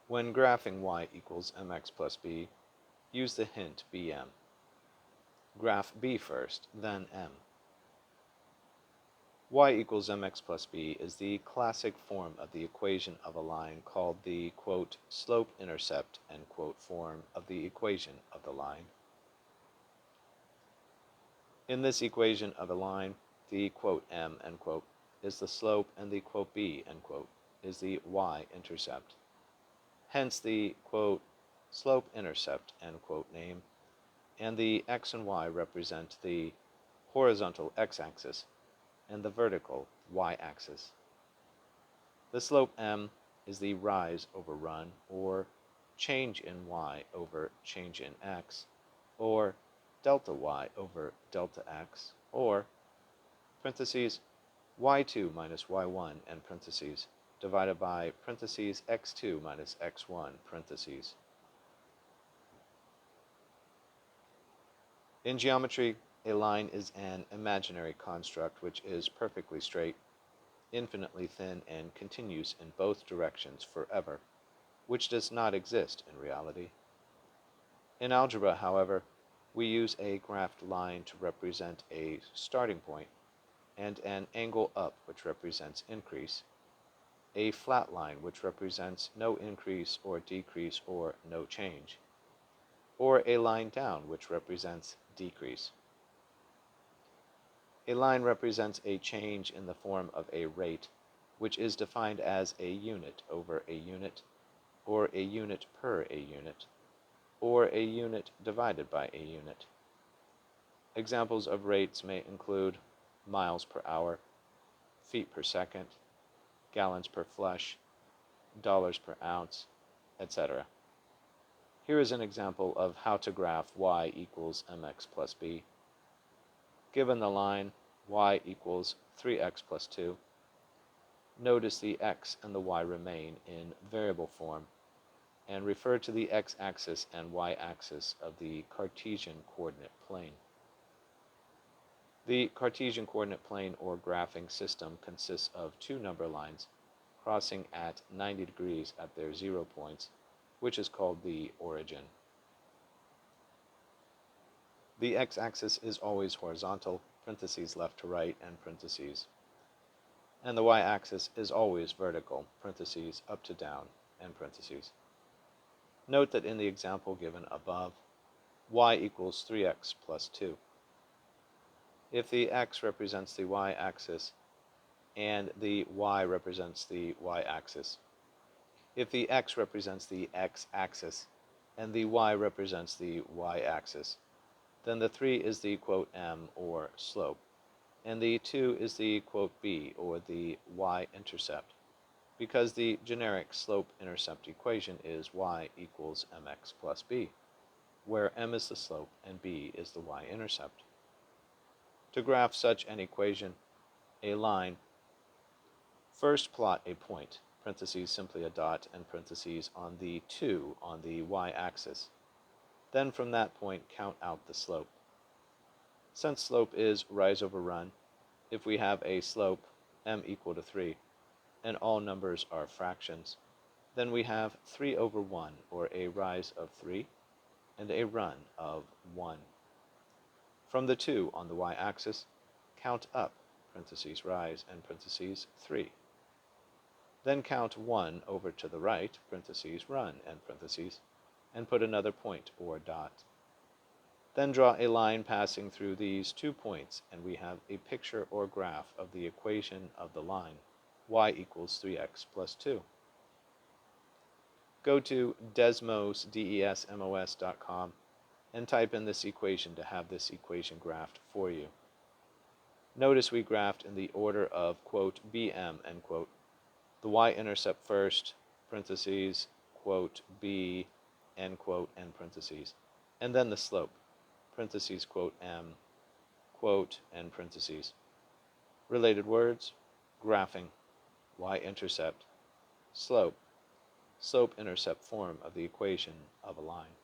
When graphing y equals mx plus b, use the hint bm. Graph b first, then m. Y equals mx plus b is the classic form of the equation of a line called the, quote, slope-intercept, end quote, form of the equation of the line. In this equation of a line, the, quote, m, end quote, is the slope, and the, quote, b, end quote, is the y-intercept. Hence the, quote, slope-intercept, end quote, name, and the x and y represent the horizontal x-axis and the vertical y-axis. The slope m is the rise over run, or change in y over change in x, or delta y over delta x, or parentheses y2 minus y1 and parentheses divided by parentheses x2 minus x1 parentheses. In geometry, a line is an imaginary construct which is perfectly straight, infinitely thin, and continues in both directions forever, which does not exist in reality. In algebra, however, we use a graphed line to represent a starting point, and an angle up which represents increase, a flat line which represents no increase or decrease or no change, or a line down which represents decrease. A line represents a change in the form of a rate, which is defined as a unit over a unit, or a unit per a unit, or a unit divided by a unit. Examples of rates may include miles per hour, feet per second, gallons per flush, dollars per ounce, etc. Here is an example of how to graph y equals mx plus b. Given the line y equals 3x plus 2, notice the x and the y remain in variable form, and refer to the x-axis and y-axis of the Cartesian Coordinate Plane. The Cartesian Coordinate Plane or graphing system consists of two number lines crossing at 90 degrees at their 0 points, which is called the origin. The x-axis is always horizontal, parentheses left to right, and parentheses. And the y-axis is always vertical, parentheses up to down, and parentheses. Note that in the example given above, y equals 3x plus 2. If the x represents the y-axis and the y represents the y-axis, if the x represents the x-axis and the y represents the y-axis, then the 3 is the, quote, m, or slope, and the 2 is the, quote, b, or the y-intercept, because the generic slope-intercept equation is y equals mx plus b, where m is the slope and b is the y-intercept. To graph such an equation, a line, first plot a point, parentheses simply a dot, and parentheses on the 2 on the y-axis. Then from that point count out the slope. Since slope is rise over run, if we have a slope m equal to 3, and all numbers are fractions, then we have 3 over 1, or a rise of 3, and a run of 1. From the 2 on the y-axis, count up, parentheses rise, and parentheses 3. Then count 1 over to the right, parentheses run, and parentheses, and put another point or dot. Then draw a line passing through these 2 points, and we have a picture or graph of the equation of the line, y equals 3x plus 2. Go to desmos.com and type in this equation to have this equation graphed for you. Notice we graphed in the order of, quote, bm, end quote, the y-intercept first, parentheses, quote, b, end quote, and parentheses, and then the slope, parentheses, quote, m, quote, and parentheses. Related words, graphing, y-intercept, slope, slope-intercept form of the equation of a line.